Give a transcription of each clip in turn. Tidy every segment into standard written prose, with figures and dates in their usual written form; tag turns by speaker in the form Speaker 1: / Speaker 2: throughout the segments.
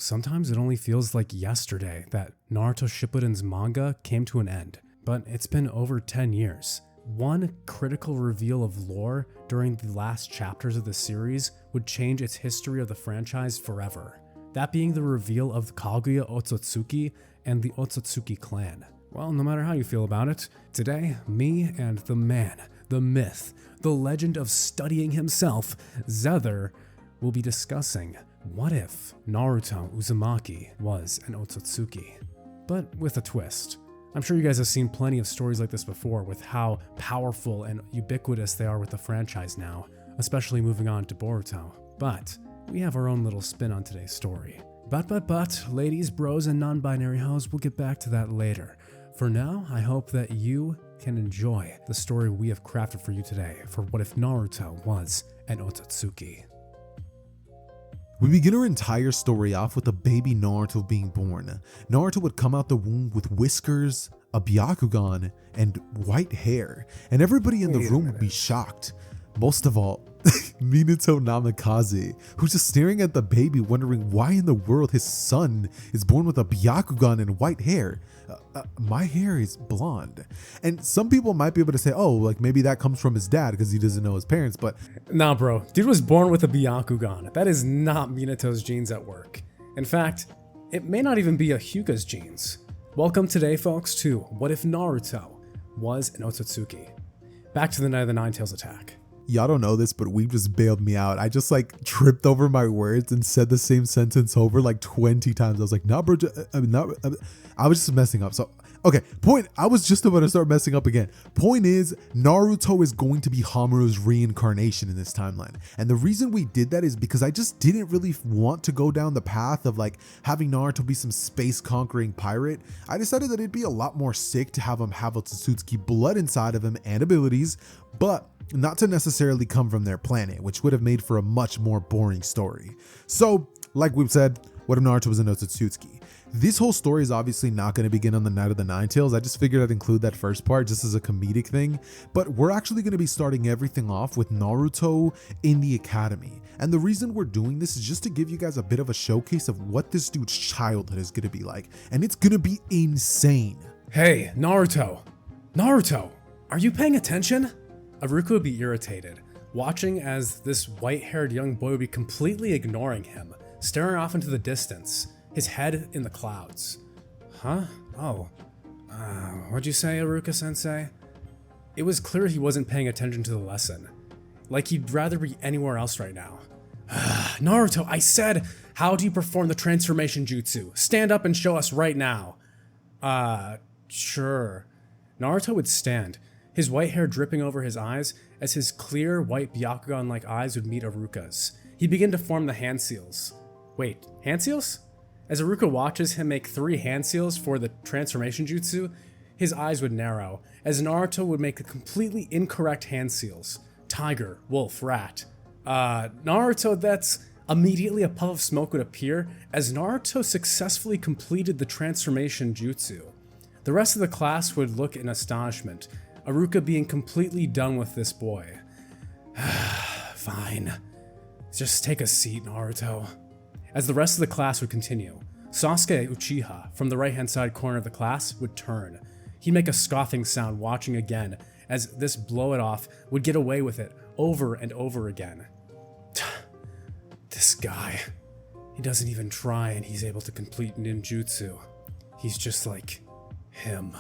Speaker 1: Sometimes it only feels like yesterday that Naruto Shippuden's manga came to an end, but it's been over 10 years. One critical reveal of lore during the last chapters of the series would change its history of the franchise forever. That being the reveal of the Kaguya Otsutsuki and the Otsutsuki clan. Well, no matter how you feel about it, today, me and the man, the myth, the legend of studying himself, Xehthers, will be discussing what if Naruto Uzumaki was an Otsutsuki, but with a twist. I'm sure you guys have seen plenty of stories like this before with how powerful and ubiquitous they are with the franchise now, especially moving on to Boruto. But we have our own little spin on today's story. But, ladies, bros, and non-binary hoes, we'll get back to that later. For now, I hope that you can enjoy the story we have crafted for you today for what if Naruto was an Otsutsuki.
Speaker 2: We begin our entire story off with a baby Naruto being born. Naruto would come out the womb with whiskers, a Byakugan, and white hair, and everybody in the room would be shocked. Most of all, Minato Namikaze, who's just staring at the baby wondering why in the world his son is born with a Byakugan and white hair. My hair is blonde. And some people might be able to say, oh, like maybe that comes from his dad because he doesn't know his parents, but...
Speaker 1: Nah, bro. Dude was born with a Byakugan. That is not Minato's genes at work. In fact, it may not even be a Hyuga's genes. Welcome today, folks, to What If Naruto Was an Otsutsuki. Back to the Night of the Nine Tails attack.
Speaker 2: Y'all don't know this, but Weeb just bailed me out. I just like tripped over my words and said the same sentence over like 20 times. I was like, nah, bro, I was just messing up. So, okay, I was just about to start messing up again. Point is, Naruto is going to be Hamuro's reincarnation in this timeline. And the reason we did that is because I just didn't really want to go down the path of like having Naruto be some space conquering pirate. I decided that it'd be a lot more sick to have him have Otsutsuki blood inside of him and abilities, but not to necessarily come from their planet, which would have made for a much more boring story. So, like we've said, what if Naruto was an Otsutsuki? This whole story is obviously not going to begin on the Night of the Nine Tails. I just figured I'd include that first part just as a comedic thing, but we're actually going to be starting everything off with Naruto in the academy. And the reason we're doing this is just to give you guys a bit of a showcase of what this dude's childhood is going to be like, and it's going to be insane.
Speaker 1: Hey, Naruto, are you paying attention? Iruka would be irritated, watching as this white-haired young boy would be completely ignoring him, staring off into the distance, his head in the clouds. Huh? Oh. What'd you say, Iruka-sensei? It was clear he wasn't paying attention to the lesson. Like he'd rather be anywhere else right now. Naruto, I said, how do you perform the transformation jutsu? Stand up and show us right now. Sure. Naruto would stand, his white hair dripping over his eyes as his clear white Byakugan-like eyes would meet Iruka's. He began to form the hand seals. Wait, hand seals? As Iruka watches him make 3 hand seals for the transformation jutsu, his eyes would narrow, as Naruto would make the completely incorrect hand seals. Tiger, wolf, rat. Naruto, that's... Immediately a puff of smoke would appear as Naruto successfully completed the transformation jutsu. The rest of the class would look in astonishment, Iruka being completely done with this boy. Fine. Just take a seat, Naruto. As the rest of the class would continue, Sasuke Uchiha, from the right-hand side corner of the class, would turn. He'd make a scoffing sound watching again, as this blow-it-off would get away with it over and over again. This guy. He doesn't even try and he's able to complete ninjutsu. He's just like him.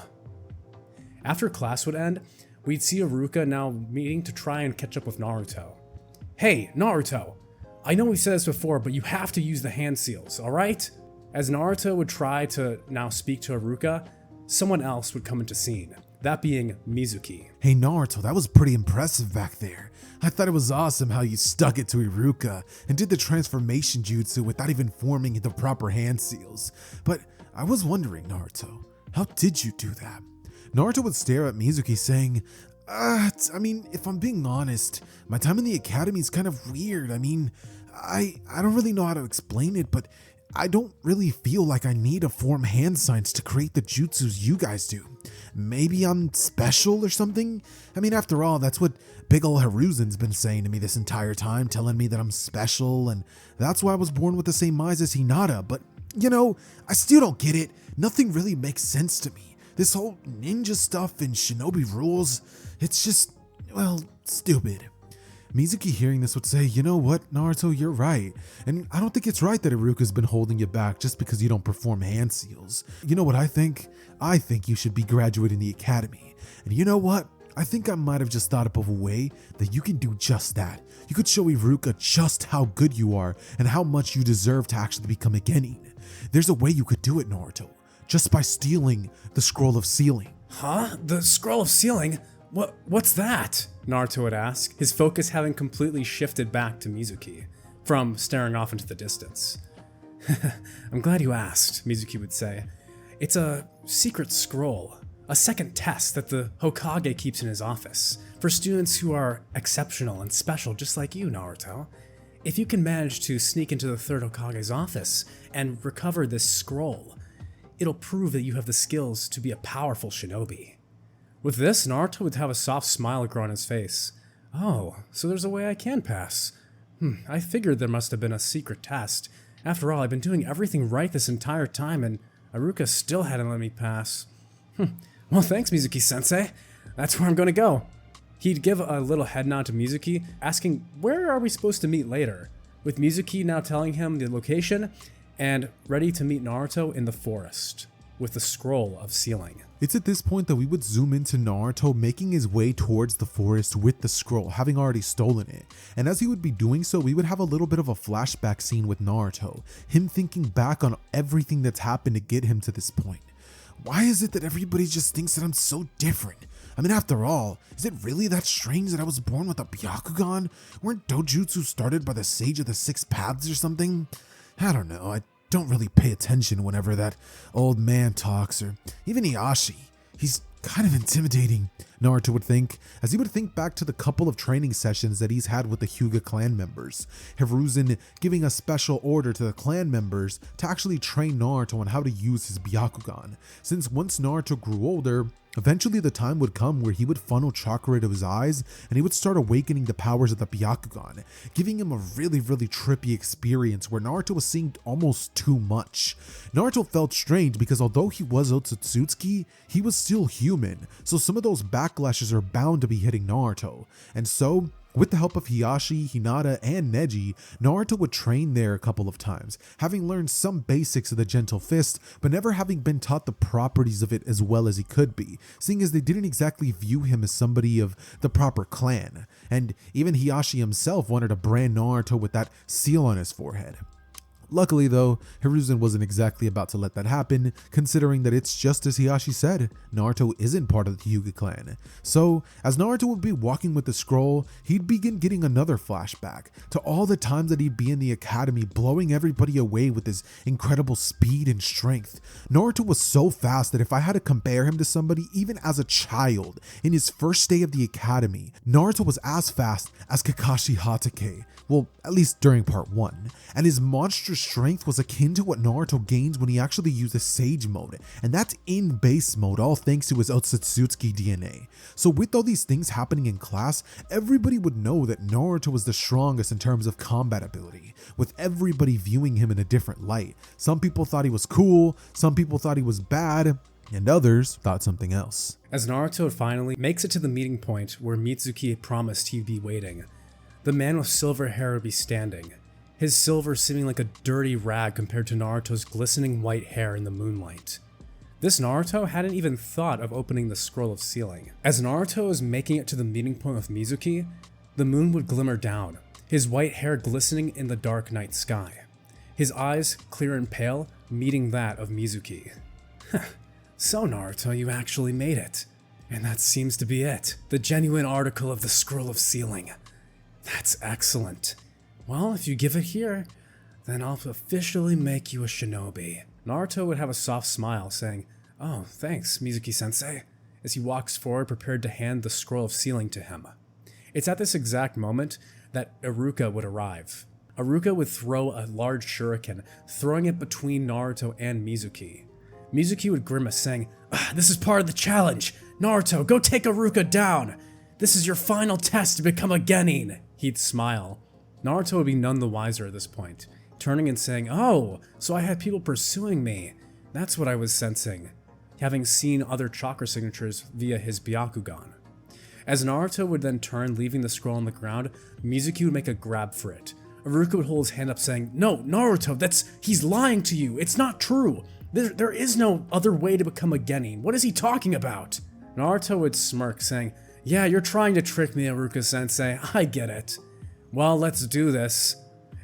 Speaker 1: After class would end, we'd see Iruka now meeting to try and catch up with Naruto. Hey, Naruto! I know we said this before, but you have to use the hand seals, alright? As Naruto would try to now speak to Iruka, someone else would come into scene, that being Mizuki.
Speaker 2: Hey Naruto, that was pretty impressive back there. I thought it was awesome how you stuck it to Iruka and did the transformation jutsu without even forming the proper hand seals. But I was wondering, Naruto, how did you do that? Naruto would stare at Mizuki saying, I mean, if I'm being honest, my time in the academy is kind of weird. I mean, I don't really know how to explain it, but I don't really feel like I need to form hand signs to create the jutsus you guys do. Maybe I'm special or something? I mean, after all, that's what big ol' Hiruzen's been saying to me this entire time, telling me that I'm special, and that's why I was born with the same eyes as Hinata, but, I still don't get it. Nothing really makes sense to me. This whole ninja stuff and shinobi rules, it's just, stupid. Mizuki hearing this would say, you know what, Naruto, you're right. And I don't think it's right that Iruka's been holding you back just because you don't perform hand seals. You know what I think? I think you should be graduating the academy. And you know what? I think I might have just thought up of a way that you can do just that. You could show Iruka just how good you are and how much you deserve to actually become a genin. There's a way you could do it, Naruto. Just by stealing the scroll of sealing.
Speaker 1: Huh? The scroll of sealing? What's that? Naruto would ask, his focus having completely shifted back to Mizuki, from staring off into the distance. I'm glad you asked, Mizuki would say. It's a secret scroll, a second test that the Hokage keeps in his office, for students who are exceptional and special just like you, Naruto. If you can manage to sneak into the third Hokage's office and recover this scroll, it'll prove that you have the skills to be a powerful shinobi. With this, Naruto would have a soft smile grow on his face. Oh, so there's a way I can pass. I figured there must have been a secret test. After all, I've been doing everything right this entire time, and Iruka still hadn't let me pass. Well, thanks, Mizuki-sensei. That's where I'm gonna go. He'd give a little head nod to Mizuki, asking, where are we supposed to meet later? With Mizuki now telling him the location, and ready to meet Naruto in the forest, with the scroll of sealing.
Speaker 2: It's at this point that we would zoom into Naruto making his way towards the forest with the scroll, having already stolen it. And as he would be doing so, we would have a little bit of a flashback scene with Naruto, him thinking back on everything that's happened to get him to this point. Why is it that everybody just thinks that I'm so different? I mean, after all, is it really that strange that I was born with a Byakugan? Weren't dojutsu started by the Sage of the Six Paths or something? I don't know, I don't really pay attention whenever that old man talks, or even Hiashi. He's kind of intimidating, Naruto would think, as he would think back to the couple of training sessions that he's had with the Hyuga clan members. Hiruzen giving a special order to the clan members to actually train Naruto on how to use his Byakugan, since once Naruto grew older, eventually the time would come where he would funnel chakra into his eyes and he would start awakening the powers of the Byakugan, giving him a really trippy experience where Naruto was seeing almost too much. Naruto felt strange because although he was Otsutsuki, he was still human, so some of those backlashes are bound to be hitting Naruto. And so, with the help of Hiashi, Hinata, and Neji, Naruto would train there a couple of times, having learned some basics of the Gentle Fist, but never having been taught the properties of it as well as he could be, seeing as they didn't exactly view him as somebody of the proper clan, and even Hiashi himself wanted to brand Naruto with that seal on his forehead. Luckily though, Hiruzen wasn't exactly about to let that happen, considering that it's just as Hiashi said, Naruto isn't part of the Hyuga clan. So, as Naruto would be walking with the scroll, he'd begin getting another flashback to all the times that he'd be in the academy blowing everybody away with his incredible speed and strength. Naruto was so fast that if I had to compare him to somebody even as a child in his first day of the academy, Naruto was as fast as Kakashi Hatake. Well, at least during part 1, and his monstrous strength was akin to what Naruto gains when he actually uses Sage mode, and that's in base mode, all thanks to his Otsutsuki DNA. So with all these things happening in class, everybody would know that Naruto was the strongest in terms of combat ability, with everybody viewing him in a different light. Some people thought he was cool, some people thought he was bad, and others thought something else.
Speaker 1: As Naruto finally makes it to the meeting point where Mitsuki promised he'd be waiting, the man with silver hair would be standing, his silver seeming like a dirty rag compared to Naruto's glistening white hair in the moonlight. This Naruto hadn't even thought of opening the scroll of sealing. As Naruto was making it to the meeting point with Mizuki, the moon would glimmer down, his white hair glistening in the dark night sky, his eyes clear and pale meeting that of Mizuki. So Naruto, you actually made it. And that seems to be it. The genuine article of the scroll of sealing. That's excellent. Well, if you give it here, then I'll officially make you a shinobi. Naruto would have a soft smile, saying, "Oh, thanks, Mizuki-sensei," as he walks forward prepared to hand the scroll of sealing to him. It's at this exact moment that Iruka would arrive. Iruka would throw a large shuriken, throwing it between Naruto and Mizuki. Mizuki would grimace, saying, "This is part of the challenge. Naruto, go take Iruka down. This is your final test to become a genin." He'd smile. Naruto would be none the wiser at this point, turning and saying, "Oh, so I had people pursuing me. That's what I was sensing," having seen other chakra signatures via his Byakugan. As Naruto would then turn, leaving the scroll on the ground, Mizuki would make a grab for it. Iruka would hold his hand up saying, "No, Naruto, he's lying to you. It's not true. There is no other way to become a genin. What is he talking about?" Naruto would smirk, saying, "Yeah, you're trying to trick me, Iruka-sensei. I get it. Well, let's do this,"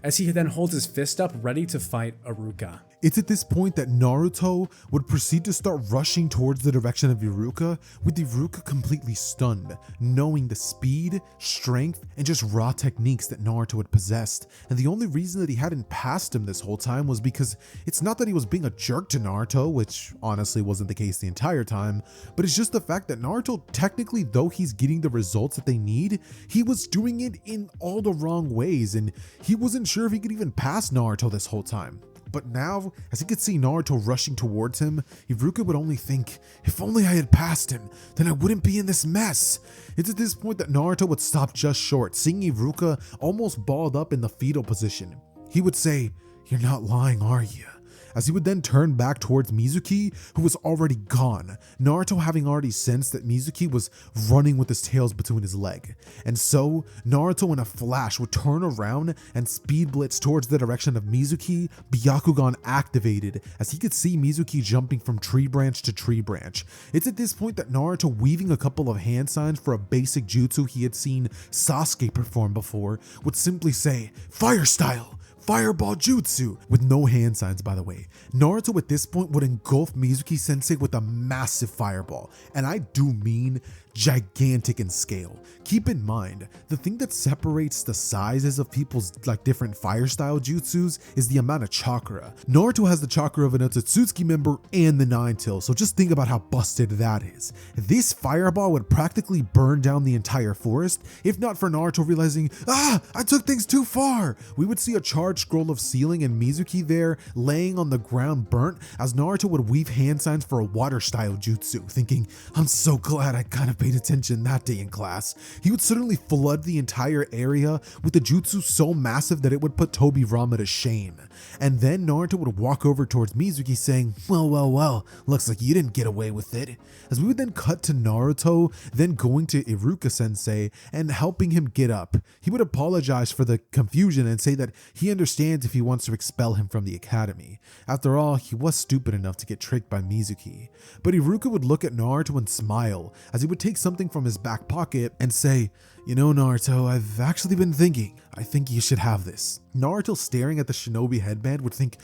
Speaker 1: as he then holds his fist up, ready to fight Iruka.
Speaker 2: It's at this point that Naruto would proceed to start rushing towards the direction of Iruka, with Iruka completely stunned, knowing the speed, strength, and just raw techniques that Naruto had possessed. And the only reason that he hadn't passed him this whole time was because it's not that he was being a jerk to Naruto, which honestly wasn't the case the entire time, but it's just the fact that Naruto, technically, though he's getting the results that they need, he was doing it in all the wrong ways, and he wasn't sure if he could even pass Naruto this whole time. But now, as he could see Naruto rushing towards him, Iruka would only think, if only I had passed him, then I wouldn't be in this mess. It's at this point that Naruto would stop just short, seeing Iruka almost balled up in the fetal position. He would say, "You're not lying, are you?" As he would then turn back towards Mizuki, who was already gone, Naruto having already sensed that Mizuki was running with his tails between his leg. And so, Naruto in a flash would turn around and speed blitz towards the direction of Mizuki, Byakugan activated, as he could see Mizuki jumping from tree branch to tree branch. It's at this point that Naruto, weaving a couple of hand signs for a basic jutsu he had seen Sasuke perform before, would simply say, "Fire style! Fireball Jutsu," with no hand signs, by the way. Naruto at this point would engulf Mizuki sensei with a massive fireball, and I do mean gigantic in scale. Keep in mind, the thing that separates the sizes of people's different fire style jutsus is the amount of chakra. Naruto has the chakra of an Otsutsuki member and the Nine Tails, so just think about how busted that is. This fireball would practically burn down the entire forest, if not for Naruto realizing, I took things too far. We would see a charged scroll of ceiling and Mizuki there laying on the ground burnt, as Naruto would weave hand signs for a water style jutsu, thinking, "I'm so glad I kind of paid attention that day in class." He would suddenly flood the entire area with a jutsu so massive that it would put Tobirama to shame. And then Naruto would walk over towards Mizuki saying, well, looks like you didn't get away with it." As we would then cut to Naruto, then going to Iruka sensei and helping him get up. He would apologize for the confusion and say that he understands if he wants to expel him from the academy. After all, he was stupid enough to get tricked by Mizuki. But Iruka would look at Naruto and smile, as he would take something from his back pocket and say, "You know, Naruto, I've actually been thinking. I think you should have this." Naruto, staring at the shinobi headband, would think,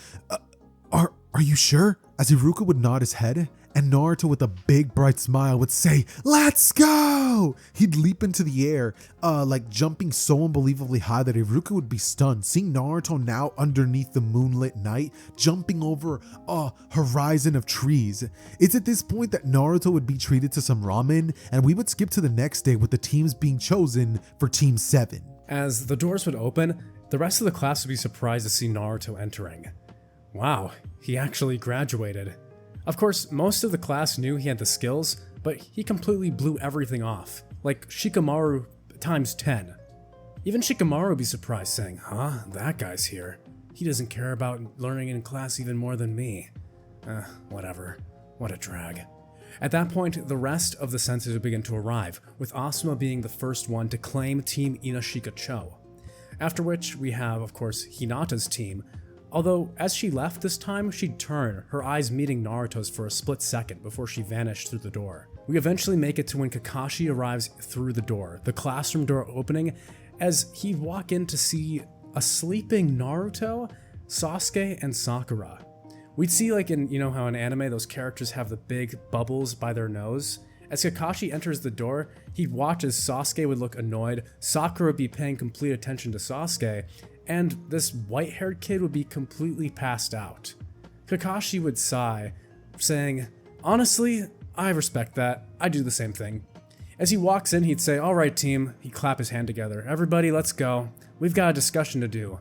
Speaker 2: Are you sure?" As Iruka would nod his head, and Naruto with a big bright smile would say, "Let's go!" He'd leap into the air, jumping so unbelievably high that Iruka would be stunned, seeing Naruto now underneath the moonlit night, jumping over a horizon of trees. It's at this point that Naruto would be treated to some ramen, and we would skip to the next day with the teams being chosen for Team 7.
Speaker 1: As the doors would open, the rest of the class would be surprised to see Naruto entering. Wow, he actually graduated. Of course, most of the class knew he had the skills, but he completely blew everything off, like Shikamaru times 10. Even Shikamaru would be surprised, saying, that guy's here. He doesn't care about learning in class even more than me. Whatever. What a drag. At that point, the rest of the senseis would begin to arrive, with Asuma being the first one to claim Team Inashika Cho. After which, we have, of course, Hinata's team, although as she left this time, she'd turn, her eyes meeting Naruto's for a split second before she vanished through the door. We eventually make it to when Kakashi arrives through the door, the classroom door opening, as he'd walk in to see a sleeping Naruto, Sasuke, and Sakura. We'd see how in anime those characters have the big bubbles by their nose. As Kakashi enters the door, he'd watch as Sasuke would look annoyed, Sakura would be paying complete attention to Sasuke, and this white-haired kid would be completely passed out. Kakashi would sigh, saying, "Honestly, I respect that. I do the same thing." As he walks in, he'd say, "All right, team." He'd clap his hand together. "Everybody, let's go. We've got a discussion to do."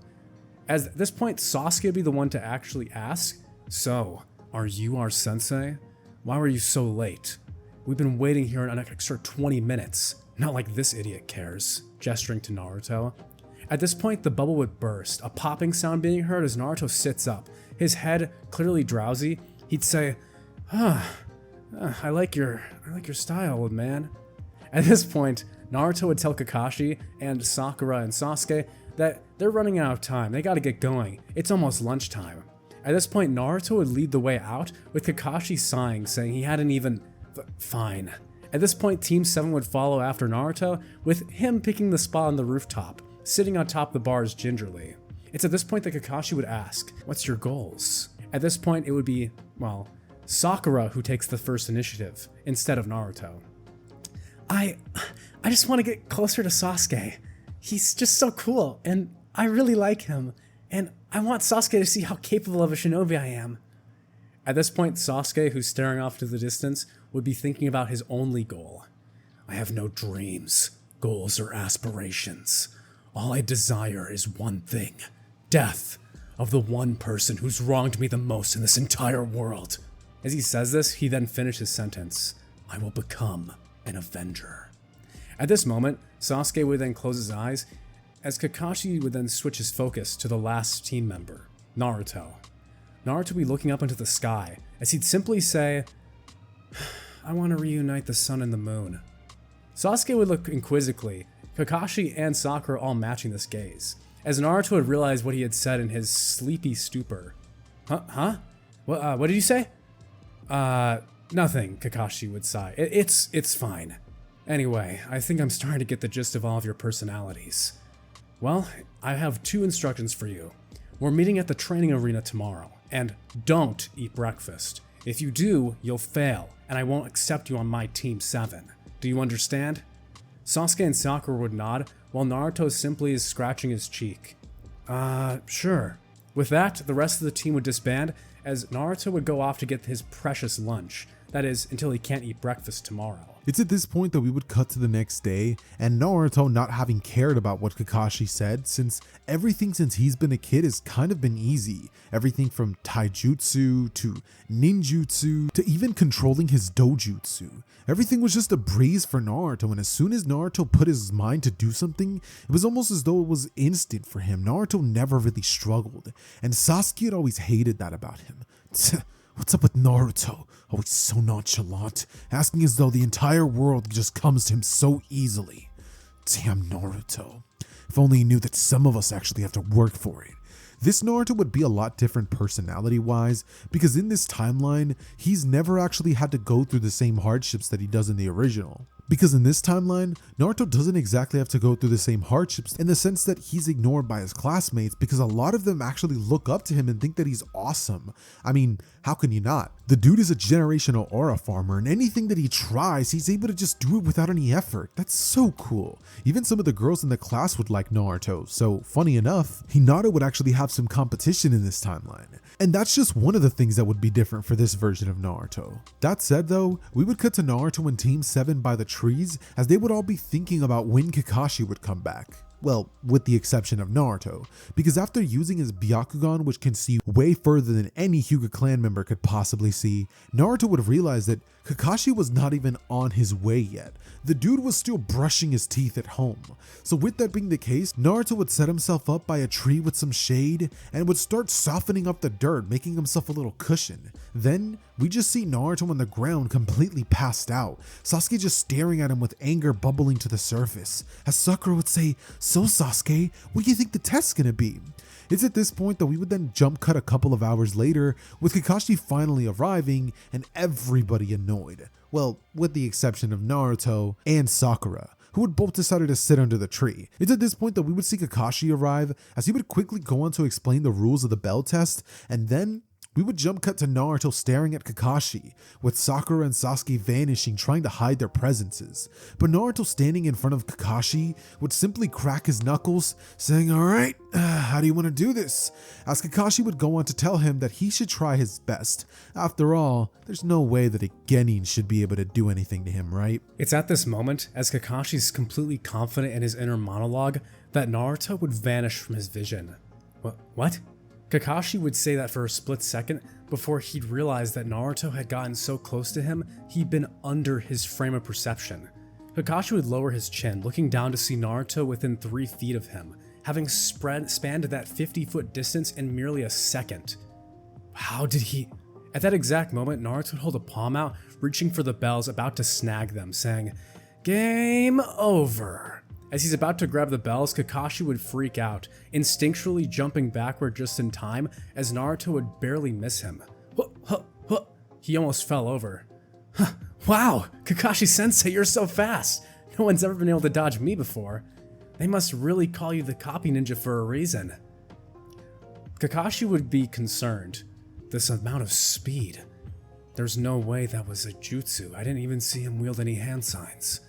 Speaker 1: As at this point, Sasuke would be the one to actually ask, "So, are you our sensei? Why were you so late? We've been waiting here an extra 20 minutes. Not like this idiot cares," gesturing to Naruto. At this point, the bubble would burst, a popping sound being heard as Naruto sits up, his head clearly drowsy. He'd say, I like your style, old man." At this point, Naruto would tell Kakashi and Sakura and Sasuke that they're running out of time, they gotta get going, it's almost lunchtime. At this point, Naruto would lead the way out, with Kakashi sighing, saying he hadn't even... Fine. At this point, Team 7 would follow after Naruto, with him picking the spot on the rooftop, sitting on top of the bars gingerly. It's at this point that Kakashi would ask, "What's your goals?" At this point, it would be, well, Sakura who takes the first initiative, instead of Naruto. I just want to get closer to Sasuke. He's just so cool, and I really like him, and I want Sasuke to see how capable of a shinobi I am. At this point, Sasuke, who's staring off to the distance, would be thinking about his only goal. "I have no dreams, goals, or aspirations. All I desire is one thing, death of the one person who's wronged me the most in this entire world." As he says this, he then finishes his sentence, "I will become an avenger." At this moment, Sasuke would then close his eyes, as Kakashi would then switch his focus to the last team member, Naruto. Naruto would be looking up into the sky, as he'd simply say, "I want to reunite the sun and the moon." Sasuke would look inquisitively, Kakashi and Sakura all matching this gaze, as Naruto would realize what he had said in his sleepy stupor. Huh? What did you say?" Nothing, Kakashi would sigh. It's fine. Anyway, I think I'm starting to get the gist of all of your personalities. Well, I have 2 instructions for you. We're meeting at the training arena tomorrow, and don't eat breakfast. If you do, you'll fail, and I won't accept you on my Team 7. Do you understand? Sasuke and Sakura would nod, while Naruto simply is scratching his cheek. Sure. With that, the rest of the team would disband, as Naruto would go off to get his precious lunch. That is, until he can't eat breakfast tomorrow.
Speaker 2: It's at this point that we would cut to the next day, and Naruto not having cared about what Kakashi said, since everything since he's been a kid has kind of been easy. Everything from taijutsu to ninjutsu to even controlling his dojutsu. Everything was just a breeze for Naruto, and as soon as Naruto put his mind to do something, it was almost as though it was instant for him. Naruto never really struggled, and Sasuke had always hated that about him. What's up with Naruto? Always so nonchalant, asking as though the entire world just comes to him so easily. Damn Naruto. If only he knew that some of us actually have to work for it. This Naruto would be a lot different personality-wise, because in this timeline, he's never actually had to go through the same hardships that he does in the original. Because in this timeline, Naruto doesn't exactly have to go through the same hardships in the sense that he's ignored by his classmates, because a lot of them actually look up to him and think that he's awesome. I mean, how can you not? The dude is a generational aura farmer, and anything that he tries, he's able to just do it without any effort. That's so cool. Even some of the girls in the class would like Naruto, so funny enough, Hinata would actually have some competition in this timeline. And that's just one of the things that would be different for this version of Naruto. That said though, we would cut to Naruto and Team 7 by the trees, as they would all be thinking about when Kakashi would come back. Well, with the exception of Naruto, because after using his Byakugan, which can see way further than any Hyuga clan member could possibly see, Naruto would realize that Kakashi was not even on his way yet. The dude was still brushing his teeth at home. So with that being the case, Naruto would set himself up by a tree with some shade and would start softening up the dirt, making himself a little cushion. Then we just see Naruto on the ground completely passed out, Sasuke just staring at him with anger bubbling to the surface, as Sakura would say, "So Sasuke, what do you think the test's gonna be?" It's at this point that we would then jump cut a couple of hours later, with Kakashi finally arriving and everybody annoyed. Well, with the exception of Naruto and Sakura, who would both decided to sit under the tree. It's at this point that we would see Kakashi arrive, as he would quickly go on to explain the rules of the bell test, and then we would jump cut to Naruto staring at Kakashi, with Sakura and Sasuke vanishing, trying to hide their presences. But Naruto standing in front of Kakashi would simply crack his knuckles, saying, "Alright, how do you want to do this?" As Kakashi would go on to tell him that he should try his best. After all, there's no way that a genin should be able to do anything to him, right?
Speaker 1: It's at this moment, as Kakashi's completely confident in his inner monologue, that Naruto would vanish from his vision. What? Kakashi would say that for a split second before he'd realized that Naruto had gotten so close to him he'd been under his frame of perception. Kakashi would lower his chin, looking down to see Naruto within 3 feet of him, having spanned that 50-foot distance in merely a second. How did he... At that exact moment, Naruto would hold a palm out, reaching for the bells, about to snag them, saying, "Game over." As he's about to grab the bells, Kakashi would freak out, instinctually jumping backward just in time as Naruto would barely miss him. He almost fell over. Wow, Kakashi-sensei, you're so fast! No one's ever been able to dodge me before. They must really call you the copy ninja for a reason. Kakashi would be concerned. This amount of speed. There's no way that was a jutsu. I didn't even see him wield any hand signs.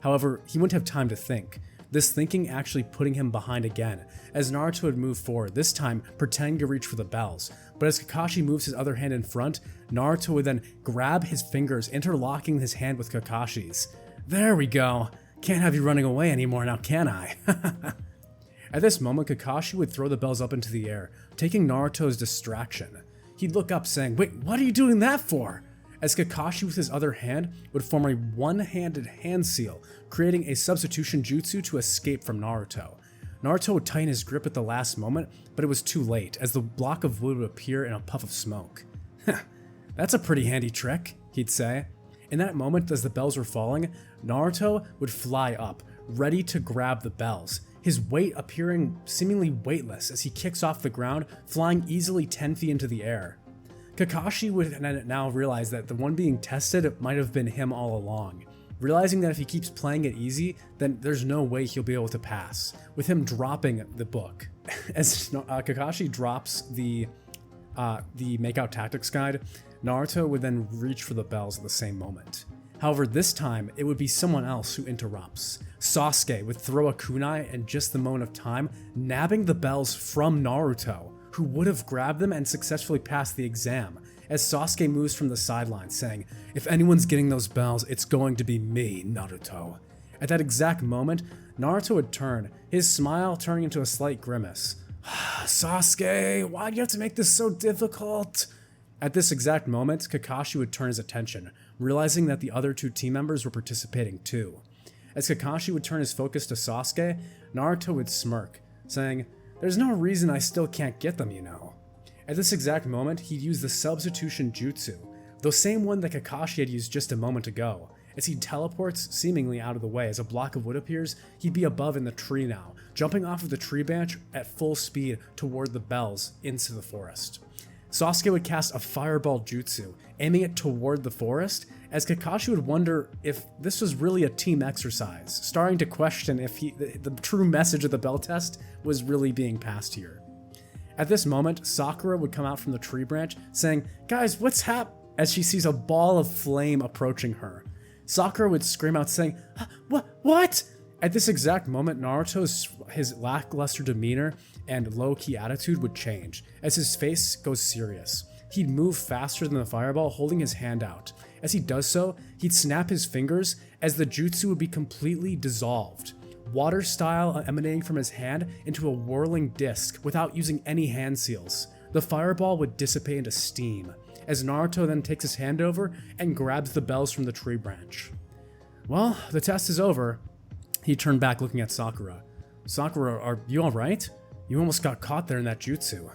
Speaker 1: However, he wouldn't have time to think. This thinking actually putting him behind again, as Naruto would move forward, this time pretending to reach for the bells. But as Kakashi moves his other hand in front, Naruto would then grab his fingers, interlocking his hand with Kakashi's. There we go. Can't have you running away anymore now, can I? At this moment, Kakashi would throw the bells up into the air, taking Naruto's distraction. He'd look up saying, "Wait, what are you doing that for?" As Kakashi with his other hand would form a one-handed hand seal, creating a substitution jutsu to escape from Naruto. Naruto would tighten his grip at the last moment, but it was too late, as the block of wood would appear in a puff of smoke. That's a pretty handy trick, he'd say. In that moment, as the bells were falling, Naruto would fly up, ready to grab the bells, his weight appearing seemingly weightless as he kicks off the ground, flying easily 10 feet into the air. Kakashi would now realize that the one being tested might have been him all along, realizing that if he keeps playing it easy, then there's no way he'll be able to pass, with him dropping the book. As Kakashi drops the Makeout Tactics Guide, Naruto would then reach for the bells at the same moment. However, this time, it would be someone else who interrupts. Sasuke would throw a kunai in just the moment of time, nabbing the bells from Naruto, who would have grabbed them and successfully passed the exam, as Sasuke moves from the sidelines saying, "If anyone's getting those bells, it's going to be me, Naruto." At that exact moment, Naruto would turn, his smile turning into a slight grimace. "Sasuke, why do you have to make this so difficult?" At this exact moment, Kakashi would turn his attention, realizing that the other 2 team members were participating too. As Kakashi would turn his focus to Sasuke, Naruto would smirk, saying, "There's no reason I still can't get them, you know." At this exact moment, he'd use the substitution jutsu, the same one that Kakashi had used just a moment ago. As he teleports seemingly out of the way as a block of wood appears, he'd be above in the tree now, jumping off of the tree branch at full speed toward the bells into the forest. Sasuke would cast a fireball jutsu, aiming it toward the forest, as Kakashi would wonder if this was really a team exercise, starting to question if the true message of the bell test was really being passed here. At this moment, Sakura would come out from the tree branch, saying, "Guys, what's as she sees a ball of flame approaching her. Sakura would scream out saying, What? At this exact moment, his lackluster demeanor and low-key attitude would change, as his face goes serious. He'd move faster than the fireball, holding his hand out. As he does so, he'd snap his fingers as the jutsu would be completely dissolved, water style emanating from his hand into a whirling disc without using any hand seals. The fireball would dissipate into steam, as Naruto then takes his hand over and grabs the bells from the tree branch. Well, the test is over. He turned back looking at Sakura. "Sakura, are you alright? You almost got caught there in that jutsu."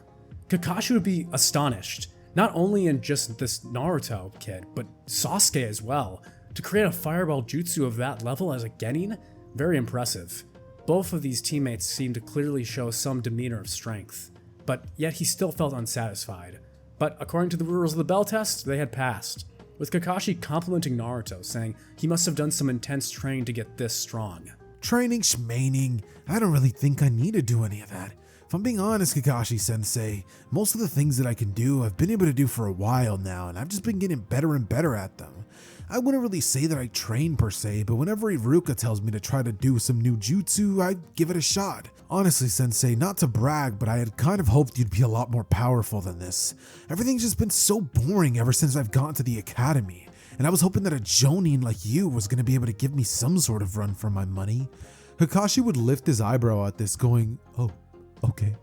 Speaker 1: Kakashi would be astonished, not only in just this Naruto kid, but Sasuke as well. To create a fireball jutsu of that level as a genin? Very impressive. Both of these teammates seemed to clearly show some demeanor of strength, but yet he still felt unsatisfied. But according to the rules of the bell test, they had passed, with Kakashi complimenting Naruto, saying he must have done some intense training to get this strong.
Speaker 2: Training, schmaining, I don't really think I need to do any of that. If I'm being honest, Kakashi-sensei, most of the things that I can do, I've been able to do for a while now, and I've just been getting better and better at them. I wouldn't really say that I train per se, but whenever Iruka tells me to try to do some new jutsu, I give it a shot. Honestly, sensei, not to brag, but I had kind of hoped you'd be a lot more powerful than this. Everything's just been so boring ever since I've gotten to the academy, and I was hoping that a jonin like you was going to be able to give me some sort of run for my money. Kakashi would lift his eyebrow at this, going, "Oh, okay."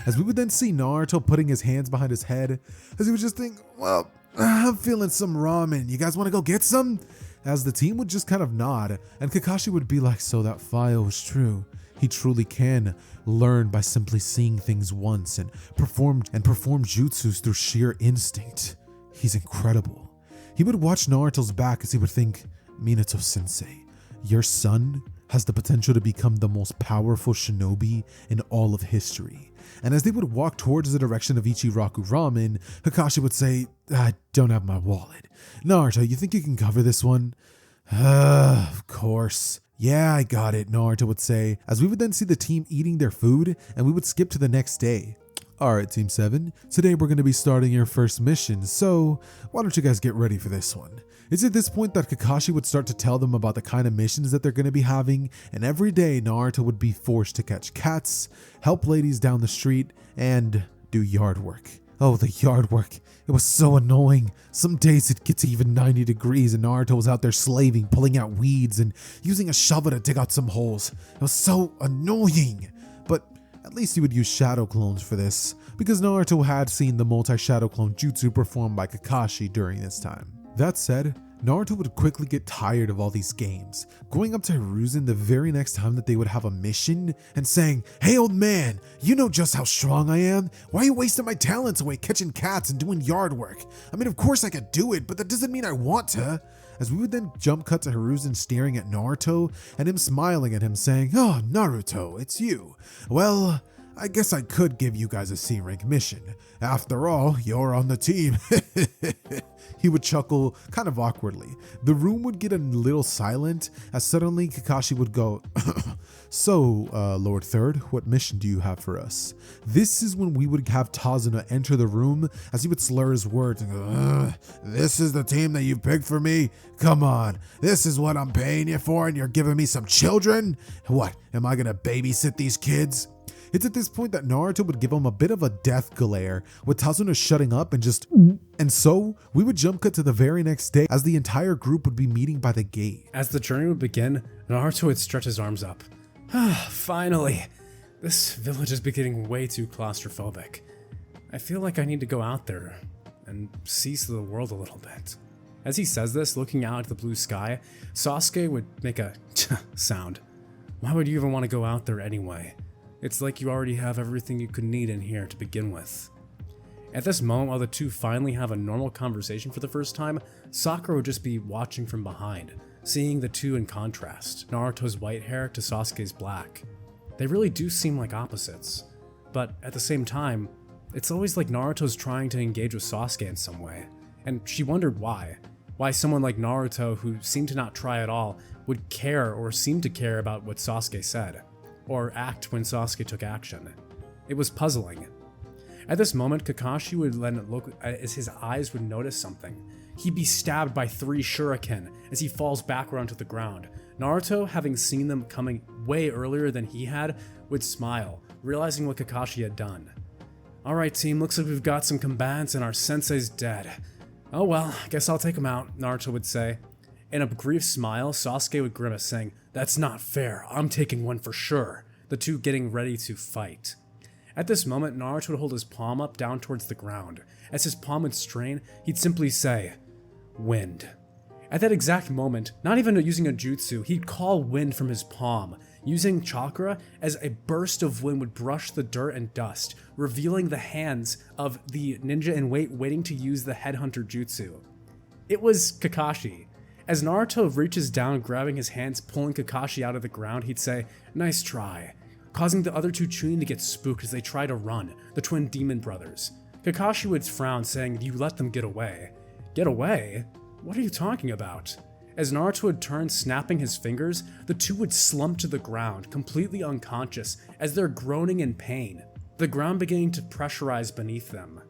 Speaker 2: as we would then see Naruto putting his hands behind his head, as he would just think, well, I'm feeling some ramen. You guys want to go get some? As the team would just kind of nod, and Kakashi would be like, so that file was true. He truly can learn by simply seeing things once and perform jutsus through sheer instinct. He's incredible. He would watch Naruto's back as he would think, Minato-sensei, your son has the potential to become the most powerful shinobi in all of history. And as they would walk towards the direction of Ichiraku Ramen, Kakashi would say, I don't have my wallet. Naruto, you think you can cover this one? Of course. Yeah, I got it, Naruto would say, as we would then see the team eating their food, and we would skip to the next day. Alright, Team 7, today we're going to be starting your first mission, so why don't you guys get ready for this one? It's at this point that Kakashi would start to tell them about the kind of missions that they're going to be having, and every day Naruto would be forced to catch cats, help ladies down the street, and do yard work. Oh, the yard work. It was so annoying. Some days it gets even 90 degrees and Naruto was out there slaving, pulling out weeds and using a shovel to dig out some holes. It was so annoying. But at least he would use shadow clones for this, because Naruto had seen the multi-shadow clone jutsu performed by Kakashi during this time. That said, Naruto would quickly get tired of all these games, going up to Hiruzen the very next time that they would have a mission and saying, hey old man, you know just how strong I am? Why are you wasting my talents away catching cats and doing yard work? I mean, of course I could do it, but that doesn't mean I want to. As we would then jump cut to Hiruzen staring at Naruto and him smiling at him saying, oh Naruto, it's you. Well, I guess I could give you guys a C-rank mission. After all, you're on the team. He would chuckle kind of awkwardly. The room would get a little silent as suddenly Kakashi would go, so, Lord Third, what mission do you have for us? This is when we would have Tazuna enter the room as he would slur his words and go, this is the team that you picked for me? Come on, this is what I'm paying you for and you're giving me some children? What, am I gonna babysit these kids? It's at this point that Naruto would give him a bit of a death glare, with Tazuna shutting up and just... And so, we would jump cut to the very next day as the entire group would be meeting by the gate.
Speaker 1: As the journey would begin, Naruto would stretch his arms up. Finally! This village is getting way too claustrophobic. I feel like I need to go out there and see the world a little bit. As he says this, looking out at the blue sky, Sasuke would make a sound. Why would you even want to go out there anyway? It's like you already have everything you could need in here to begin with. At this moment, while the two finally have a normal conversation for the first time, Sakura would just be watching from behind, seeing the two in contrast, Naruto's white hair to Sasuke's black. They really do seem like opposites, but at the same time, it's always like Naruto's trying to engage with Sasuke in some way, and she wondered why. Why someone like Naruto, who seemed to not try at all, would care or seem to care about what Sasuke said, or act when Sasuke took action. It was puzzling. At this moment, Kakashi would then look as his eyes would notice something. He'd be stabbed by 3 shuriken as he falls backward onto the ground. Naruto, having seen them coming way earlier than he had, would smile, realizing what Kakashi had done. Alright team, looks like we've got some combatants and our sensei's dead. Oh well, guess I'll take him out, Naruto would say. In a brief smile, Sasuke would grimace, saying, that's not fair, I'm taking one for sure, the two getting ready to fight. At this moment, Naruto would hold his palm up down towards the ground. As his palm would strain, he'd simply say, wind. At that exact moment, not even using a jutsu, he'd call wind from his palm, using chakra as a burst of wind would brush the dirt and dust, revealing the hands of the ninja in waiting to use the headhunter jutsu. It was Kakashi. As Naruto reaches down, grabbing his hands, pulling Kakashi out of the ground, he'd say, nice try, causing the other two Chunin to get spooked as they try to run, the twin demon brothers. Kakashi would frown, saying, you let them get away. Get away? What are you talking about? As Naruto would turn, snapping his fingers, the two would slump to the ground, completely unconscious, as they're groaning in pain, the ground beginning to pressurize beneath them.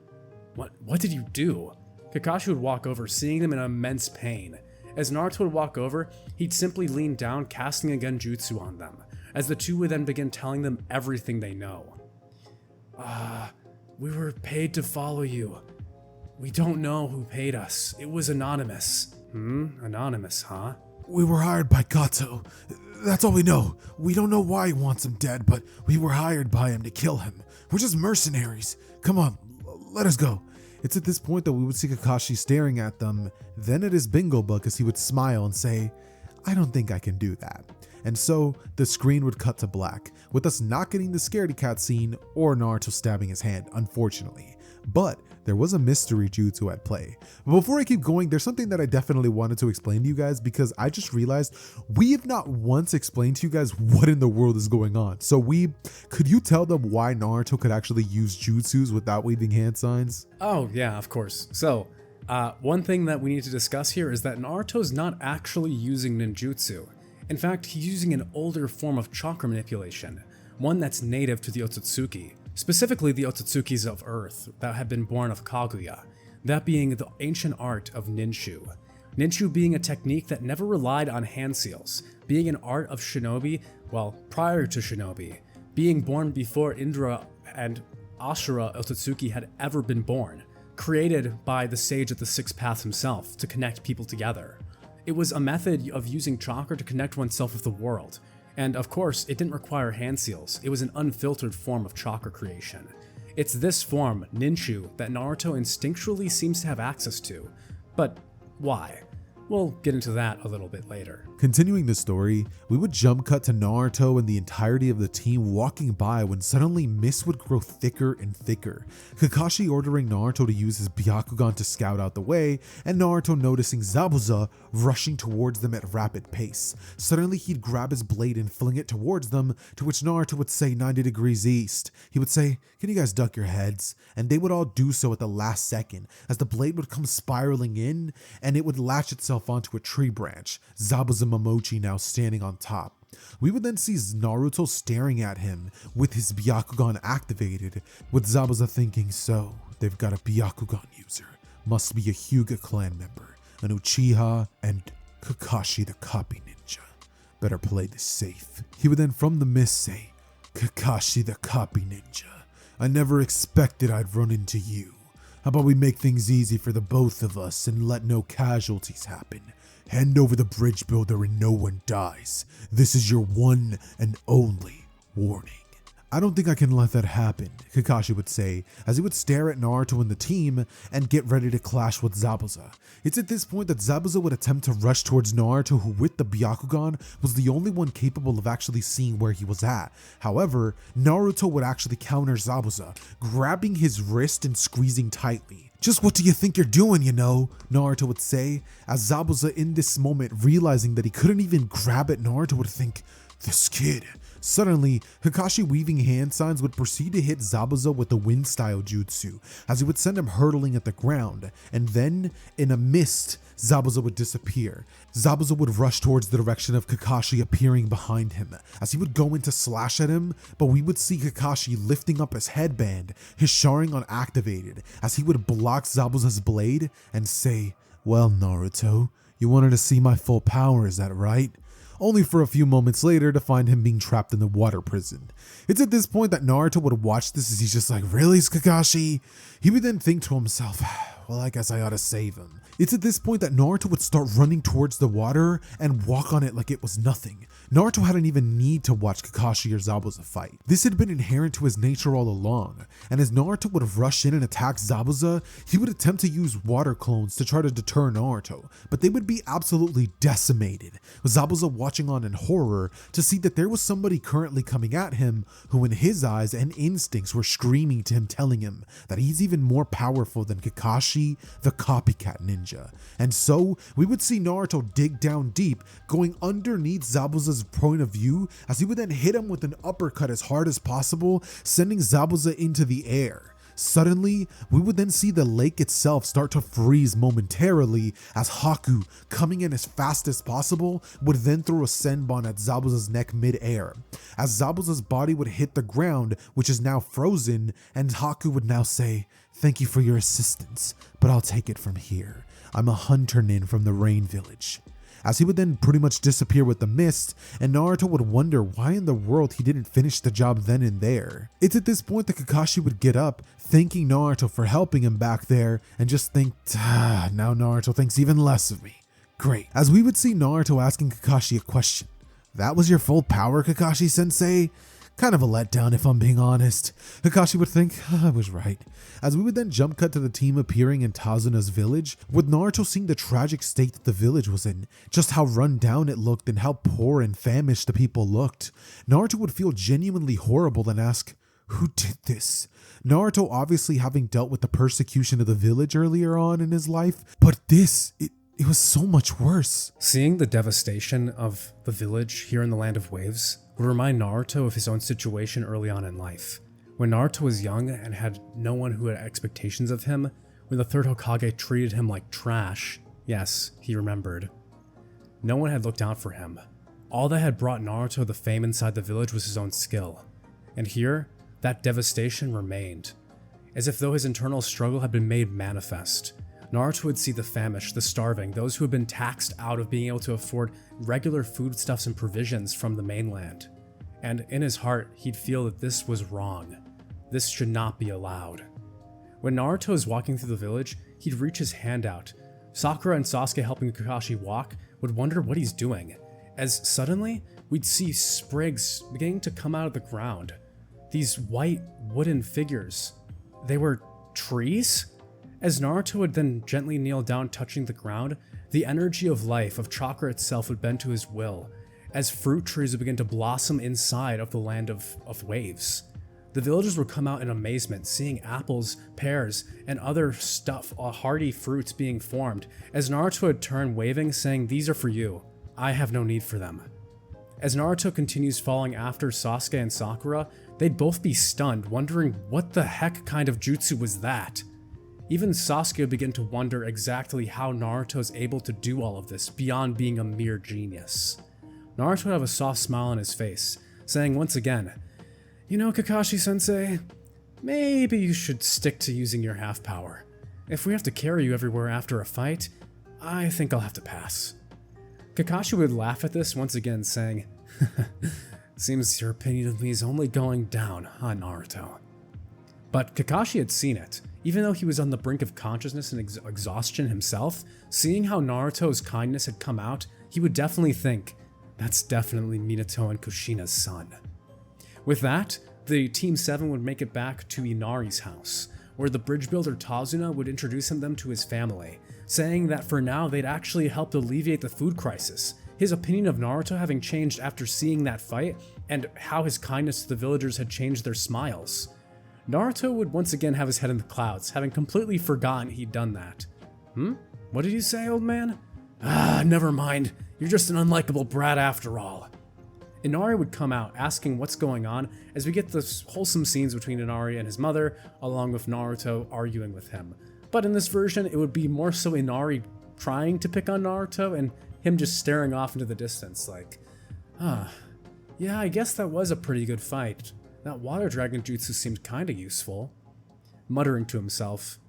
Speaker 1: What did you do? Kakashi would walk over, seeing them in immense pain. As Naruto would walk over, he'd simply lean down, casting a genjutsu on them, as the two would then begin telling them everything they know. We were paid to follow you. We don't know who paid us. It was anonymous. Anonymous, huh?
Speaker 2: We were hired by Kato. That's all we know. We don't know why he wants him dead, but we were hired by him to kill him. We're just mercenaries. Come on, let us go. It's at this point that we would see Kakashi staring at them, then at his bingo book as he would smile and say, I don't think I can do that. And so the screen would cut to black, with us not getting the scaredy cat scene or Naruto stabbing his hand, unfortunately. But there was a mystery jutsu at play. But before I keep going, there's something that I definitely wanted to explain to you guys, because I just realized we have not once explained to you guys what in the world is going on. So could you tell them why Naruto could actually use jutsus without waving hand signs?
Speaker 1: Oh yeah, of course. So one thing that we need to discuss here is that Naruto's not actually using ninjutsu. In fact, he's using an older form of chakra manipulation, one that's native to the Otsutsuki, specifically the Otsutsukis of Earth that have been born of Kaguya, that being the ancient art of ninshu. Ninshu being a technique that never relied on hand seals, being an art of shinobi, well, prior to shinobi, being born before Indra and Ashura Otsutsuki had ever been born, created by the sage of the Six Paths himself to connect people together. It was a method of using chakra to connect oneself with the world, and of course, it didn't require hand seals. It was an unfiltered form of chakra creation. It's this form, ninshu, that Naruto instinctually seems to have access to. But why? We'll get into that a little bit later.
Speaker 2: Continuing the story, we would jump cut to Naruto and the entirety of the team walking by when suddenly mist would grow thicker and thicker. Kakashi ordering Naruto to use his Byakugan to scout out the way, and Naruto noticing Zabuza rushing towards them at rapid pace. Suddenly he'd grab his blade and fling it towards them, to which Naruto would say 90 degrees east. He would say, "Can you guys duck your heads?" And they would all do so at the last second, as the blade would come spiraling in, and it would latch itself onto a tree branch, Zabuza Momochi now standing on top. We would then see Naruto staring at him with his Byakugan activated, with Zabuza thinking, so they've got a Byakugan user, must be a Hyuga clan member, an Uchiha, and Kakashi the copy ninja. Better play this safe. He would then from the mist say, Kakashi the copy ninja, I never expected I'd run into you. How about we make things easy for the both of us and let no casualties happen? Hand over the bridge builder and no one dies. This is your one and only warning. I don't think I can let that happen, Kakashi would say, as he would stare at Naruto and the team and get ready to clash with Zabuza. It's at this point that Zabuza would attempt to rush towards Naruto, who with the Byakugan was the only one capable of actually seeing where he was at. However, Naruto would actually counter Zabuza, grabbing his wrist and squeezing tightly. Just what do you think you're doing, you know? Naruto would say, as Zabuza in this moment realizing that he couldn't even grab at Naruto would think, this kid. Suddenly, Kakashi weaving hand signs would proceed to hit Zabuza with the wind style jutsu, as he would send him hurtling at the ground, and then, in a mist, Zabuza would disappear. Zabuza would rush towards the direction of Kakashi appearing behind him, as he would go in to slash at him, but we would see Kakashi lifting up his headband, his Sharingan activated, as he would block Zabuza's blade and say, well, Naruto, you wanted to see my full power, is that right? Only for a few moments later to find him being trapped in the water prison. It's at this point that Naruto would watch this as he's just like, really, Kakashi? He would then think to himself, well, I guess I ought to save him. It's at this point that Naruto would start running towards the water and walk on it like it was nothing. Naruto hadn't even need to watch Kakashi or Zabuza fight. This had been inherent to his nature all along, and as Naruto would rush in and attack Zabuza, he would attempt to use water clones to try to deter Naruto, but they would be absolutely decimated, with Zabuza watching on in horror to see that there was somebody currently coming at him who in his eyes and instincts were screaming to him, telling him that he's even more powerful than Kakashi, the copycat ninja. And so we would see Naruto dig down deep, going underneath Zabuza's point of view, as he would then hit him with an uppercut as hard as possible, sending Zabuza into the air. Suddenly, we would then see the lake itself start to freeze momentarily, as Haku, coming in as fast as possible, would then throw a senbon at Zabuza's neck mid-air. As Zabuza's body would hit the ground, which is now frozen, and Haku would now say, thank you for your assistance, but I'll take it from here. I'm a hunter nin from the Rain Village. As he would then pretty much disappear with the mist, and Naruto would wonder why in the world he didn't finish the job then and there. It's at this point that Kakashi would get up, thanking Naruto for helping him back there, and just think, now Naruto thinks even less of me. great. As we would see Naruto asking Kakashi a question. That was your full power, Kakashi-sensei? Kind of a letdown if I'm being honest. Kakashi would think, I was right. As we would then jump cut to the team appearing in Tazuna's village, with Naruto seeing the tragic state that the village was in, just how run down it looked and how poor and famished the people looked. Naruto would feel genuinely horrible and ask, who did this? Naruto obviously having dealt with the persecution of the village earlier on in his life, but this, it was so much worse.
Speaker 1: Seeing the devastation of the village here in the Land of Waves would remind Naruto of his own situation early on in life. When Naruto was young and had no one who had expectations of him, when the third Hokage treated him like trash, yes, he remembered. No one had looked out for him. All that had brought Naruto the fame inside the village was his own skill. And here, that devastation remained. As if though his internal struggle had been made manifest. Naruto would see the famished, the starving, those who had been taxed out of being able to afford regular foodstuffs and provisions from the mainland. And in his heart, he'd feel that this was wrong. This should not be allowed. When Naruto is walking through the village, he'd reach his hand out. Sakura and Sasuke helping Kakashi walk would wonder what he's doing, as suddenly we'd see sprigs beginning to come out of the ground. These white wooden figures. They were trees? As Naruto would then gently kneel down touching the ground, the energy of life, of chakra itself would bend to his will, as fruit trees would begin to blossom inside of the Land of Waves. The villagers would come out in amazement, seeing apples, pears, and other stuff, hardy fruits being formed, as Naruto would turn waving, saying, "These are for you. I have no need for them." As Naruto continues following after Sasuke and Sakura, they'd both be stunned, wondering what the heck kind of jutsu was that? Even Sasuke would begin to wonder exactly how Naruto is able to do all of this beyond being a mere genius. Naruto would have a soft smile on his face, saying once again, "You know, Kakashi-sensei, maybe you should stick to using your half power. If we have to carry you everywhere after a fight, I think I'll have to pass." Kakashi would laugh at this once again, saying, "Seems your opinion of me is only going down, huh, Naruto?" But Kakashi had seen it. Even though he was on the brink of consciousness and exhaustion himself, seeing how Naruto's kindness had come out, he would definitely think, that's definitely Minato and Kushina's son. With that, the Team 7 would make it back to Inari's house, where the bridge builder Tazuna would introduce them to his family, saying that for now they'd actually helped alleviate the food crisis. His opinion of Naruto having changed after seeing that fight, and how his kindness to the villagers had changed their smiles. Naruto would once again have his head in the clouds, having completely forgotten he'd done that. What did you say, old man? Never mind. You're just an unlikable brat after all. Inari would come out, asking what's going on, as we get the wholesome scenes between Inari and his mother, along with Naruto arguing with him. But in this version, it would be more so Inari trying to pick on Naruto, and him just staring off into the distance, like, yeah, I guess that was a pretty good fight. That water dragon jutsu seemed kinda useful. Muttering to himself.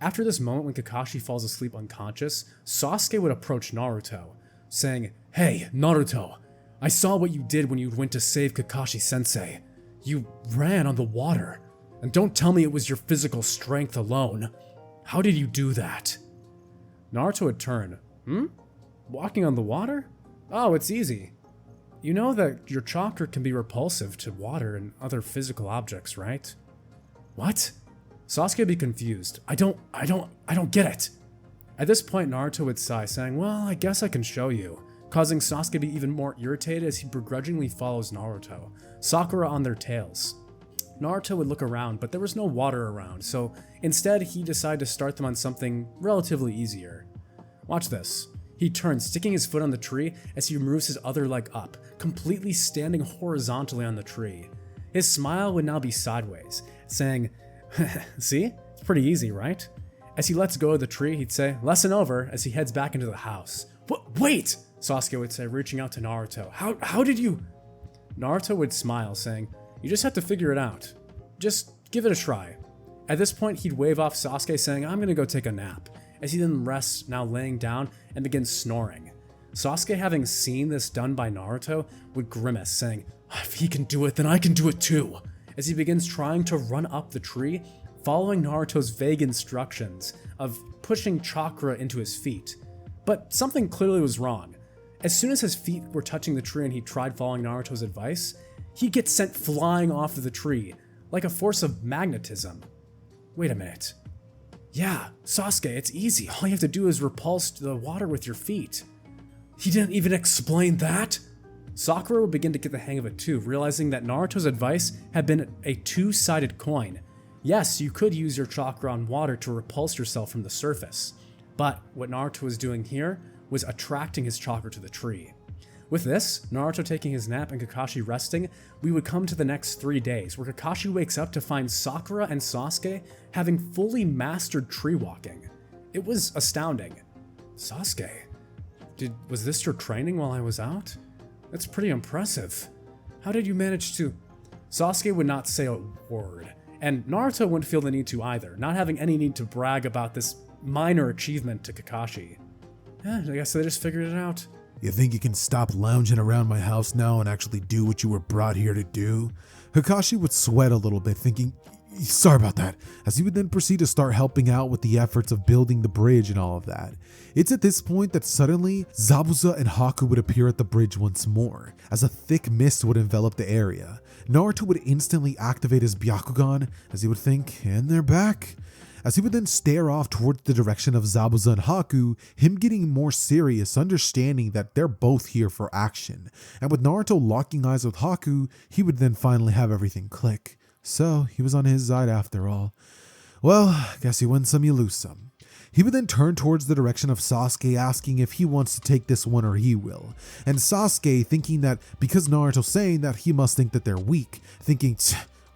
Speaker 1: After this moment when Kakashi falls asleep unconscious, Sasuke would approach Naruto, saying, "Hey, Naruto, I saw what you did when you went to save Kakashi-sensei. You ran on the water. And don't tell me it was your physical strength alone. How did you do that?" Naruto would turn. Walking on the water? Oh, it's easy. You know that your chakra can be repulsive to water and other physical objects, right? What? Sasuke would be confused. I don't get it. At this point, Naruto would sigh, saying, "Well, I guess I can show you," causing Sasuke to be even more irritated as he begrudgingly follows Naruto, Sakura on their tails. Naruto would look around, but there was no water around, so instead he decided to start them on something relatively easier. Watch this. He turns, sticking his foot on the tree as he moves his other leg up, completely standing horizontally on the tree. His smile would now be sideways, saying, "See? It's pretty easy, right?" As he lets go of the tree, he'd say, "Lesson over," as he heads back into the house. Wait! Sasuke would say, reaching out to Naruto. How did you? Naruto would smile, saying, "You just have to figure it out. Just give it a try." At this point, he'd wave off Sasuke, saying, "I'm gonna go take a nap," as he then rests, now laying down, and begins snoring. Sasuke, having seen this done by Naruto, would grimace, saying, "If he can do it, then I can do it too," as he begins trying to run up the tree, following Naruto's vague instructions of pushing chakra into his feet. But something clearly was wrong. As soon as his feet were touching the tree and he tried following Naruto's advice, he'd get sent flying off of the tree, like a force of magnetism. Wait a minute. Yeah, Sasuke, it's easy. All you have to do is repulse the water with your feet. He didn't even explain that? Sakura would begin to get the hang of it too, realizing that Naruto's advice had been a two-sided coin. Yes, you could use your chakra on water to repulse yourself from the surface, but what Naruto was doing here was attracting his chakra to the tree. With this, Naruto taking his nap and Kakashi resting, we would come to the next 3 days, where Kakashi wakes up to find Sakura and Sasuke having fully mastered tree walking. It was astounding. Sasuke, was this your training while I was out? That's pretty impressive. How did you manage to... Sasuke would not say a word, and Naruto wouldn't feel the need to either, not having any need to brag about this minor achievement to Kakashi. I guess they just figured it out.
Speaker 2: You think you can stop lounging around my house now and actually do what you were brought here to do? Kakashi would sweat a little bit, thinking, sorry about that, as he would then proceed to start helping out with the efforts of building the bridge and all of that. It's at this point that suddenly, Zabuza and Haku would appear at the bridge once more, as a thick mist would envelop the area. Naruto would instantly activate his Byakugan, as he would think, and they're back. As he would then stare off towards the direction of Zabuza and Haku, him getting more serious, understanding that they're both here for action. And with Naruto locking eyes with Haku, he would then finally have everything click. So, he was on his side after all. Well, guess you win some, you lose some. He would then turn towards the direction of Sasuke, asking if he wants to take this one or he will. And Sasuke, thinking that because Naruto's saying that, he must think that they're weak, thinking,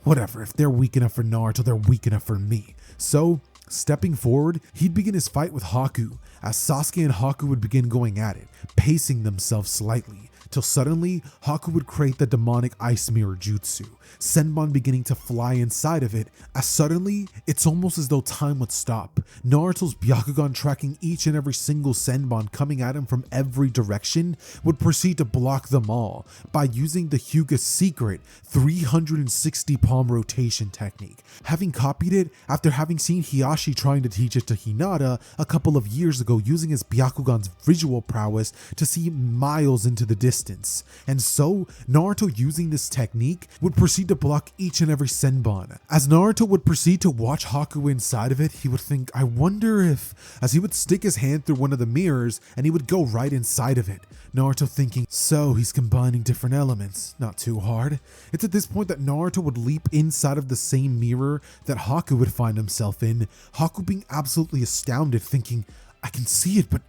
Speaker 2: whatever, if they're weak enough for Naruto, they're weak enough for me. So, stepping forward, he'd begin his fight with Haku, as Sasuke and Haku would begin going at it, pacing themselves slightly, till suddenly, Haku would create the demonic ice mirror jutsu, Senbon beginning to fly inside of it, as suddenly, it's almost as though time would stop. Naruto's Byakugan, tracking each and every single Senbon coming at him from every direction, would proceed to block them all by using the Hyuga's secret 360 palm rotation technique, having copied it after having seen Hiashi trying to teach it to Hinata a couple of years ago, using his Byakugan's visual prowess to see miles into the distance. And so, Naruto, using this technique, would proceed to block each and every Senbon. As Naruto would proceed to watch Haku inside of it, he would think, I wonder if, as he would stick his hand through one of the mirrors and he would go right inside of it. Naruto thinking, so he's combining different elements, not too hard. It's at this point that Naruto would leap inside of the same mirror that Haku would find himself in, Haku being absolutely astounded, thinking, I can see it, but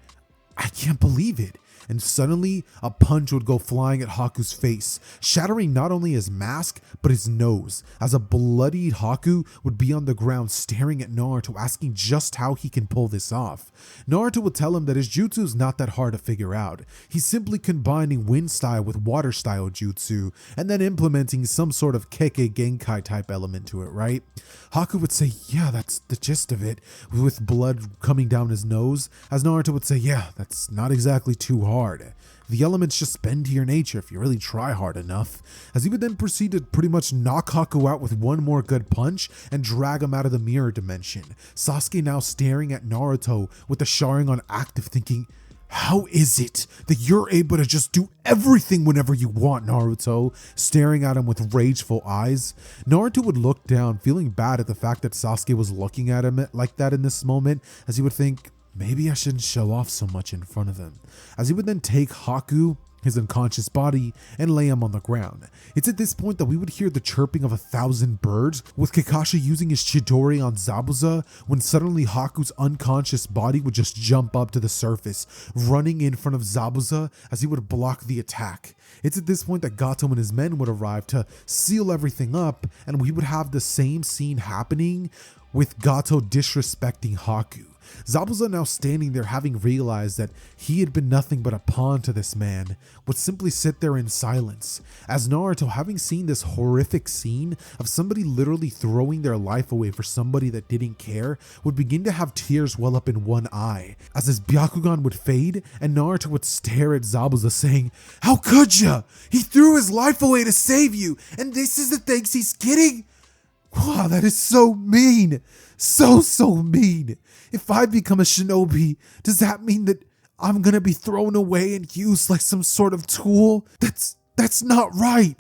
Speaker 2: I can't believe it. And suddenly, a punch would go flying at Haku's face, shattering not only his mask, but his nose, as a bloodied Haku would be on the ground staring at Naruto, asking just how he can pull this off. Naruto would tell him that his jutsu is not that hard to figure out. He's simply combining wind style with water style jutsu, and then implementing some sort of Kekkei Genkai type element to it, right? Haku would say, yeah, that's the gist of it, with blood coming down his nose, as Naruto would say, yeah, that's not exactly too hard. The elements just bend to your nature if you really try hard enough, as he would then proceed to pretty much knock Haku out with one more good punch and drag him out of the mirror dimension. Sasuke now staring at Naruto with the Sharingan active, thinking, how is it that you're able to just do everything whenever you want, Naruto? Staring at him with rageful eyes. Naruto would look down, feeling bad at the fact that Sasuke was looking at him like that in this moment, as he would think, maybe I shouldn't show off so much in front of him, as he would then take Haku, his unconscious body, and lay him on the ground. It's at this point that we would hear the chirping of 1,000 birds, with Kakashi using his Chidori on Zabuza, when suddenly Haku's unconscious body would just jump up to the surface, running in front of Zabuza as he would block the attack. It's at this point that Gato and his men would arrive to seal everything up, and we would have the same scene happening with Gato disrespecting Haku. Zabuza, now standing there having realized that he had been nothing but a pawn to this man, would simply sit there in silence, as Naruto, having seen this horrific scene of somebody literally throwing their life away for somebody that didn't care, would begin to have tears well up in one eye, as his Byakugan would fade and Naruto would stare at Zabuza saying, how could ya? He threw his life away to save you, and this is the thanks he's getting? Wow, that is so mean. So mean. If I become a shinobi, does that mean that I'm gonna be thrown away and used like some sort of tool? That's not right.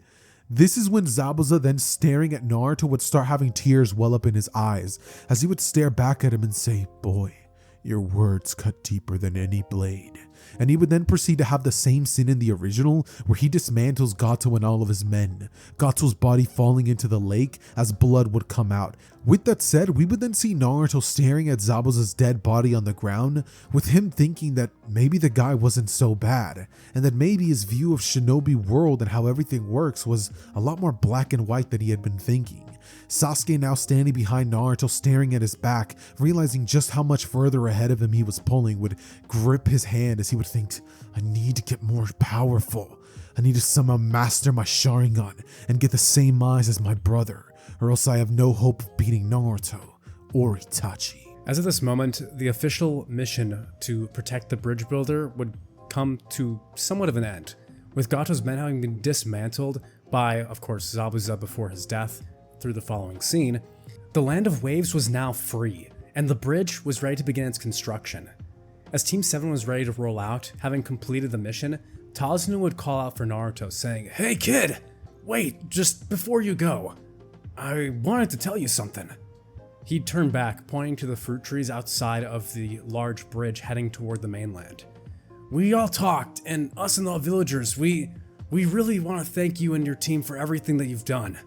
Speaker 2: This is when Zabuza, then staring at Naruto, would start having tears well up in his eyes as he would stare back at him and say, "Boy, your words cut deeper than any blade." And he would then proceed to have the same scene in the original where he dismantles Gato and all of his men, Gato's body falling into the lake as blood would come out. With that said, we would then see Naruto staring at Zabuza's dead body on the ground, with him thinking that maybe the guy wasn't so bad, and that maybe his view of Shinobi world and how everything works was a lot more black and white than he had been thinking. Sasuke, now standing behind Naruto, staring at his back, realizing just how much further ahead of him he was pulling, would grip his hand as he would think, "I need to get more powerful. I need to somehow master my Sharingan and get the same eyes as my brother, or else I have no hope of beating Naruto or Itachi."
Speaker 1: As of this moment, the official mission to protect the bridge builder would come to somewhat of an end, with Gato's men having been dismantled by, of course, Zabuza before his death. Through the following scene, the Land of Waves was now free, and the bridge was ready to begin its construction. As Team 7 was ready to roll out, having completed the mission, Tazuna would call out for Naruto, saying, "Hey kid, wait, just before you go, I wanted to tell you something." He'd turn back, pointing to the fruit trees outside of the large bridge heading toward the mainland. "We all talked, and us and the villagers, we really want to thank you and your team for everything that you've done.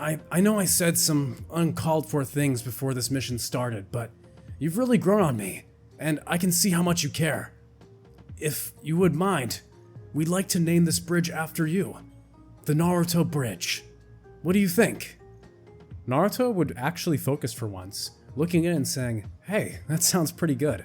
Speaker 1: I know I said some uncalled for things before this mission started, but you've really grown on me, and I can see how much you care. If you would mind, we'd like to name this bridge after you. The Naruto Bridge. What do you think?" Naruto would actually focus for once, looking in and saying, "Hey, that sounds pretty good.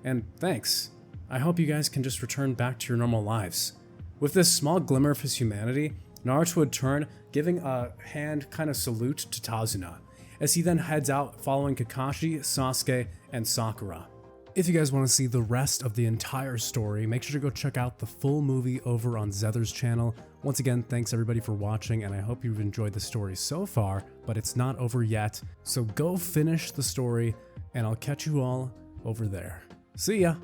Speaker 1: And thanks. I hope you guys can just return back to your normal lives." With this small glimmer of his humanity, Naruto would turn, giving a hand kind of salute to Tazuna, as he then heads out following Kakashi, Sasuke, and Sakura. If you guys want to see the rest of the entire story, make sure to go check out the full movie over on Xehthers' channel. Once again, thanks everybody for watching, and I hope you've enjoyed the story so far, but it's not over yet, so go finish the story, and I'll catch you all over there. See ya!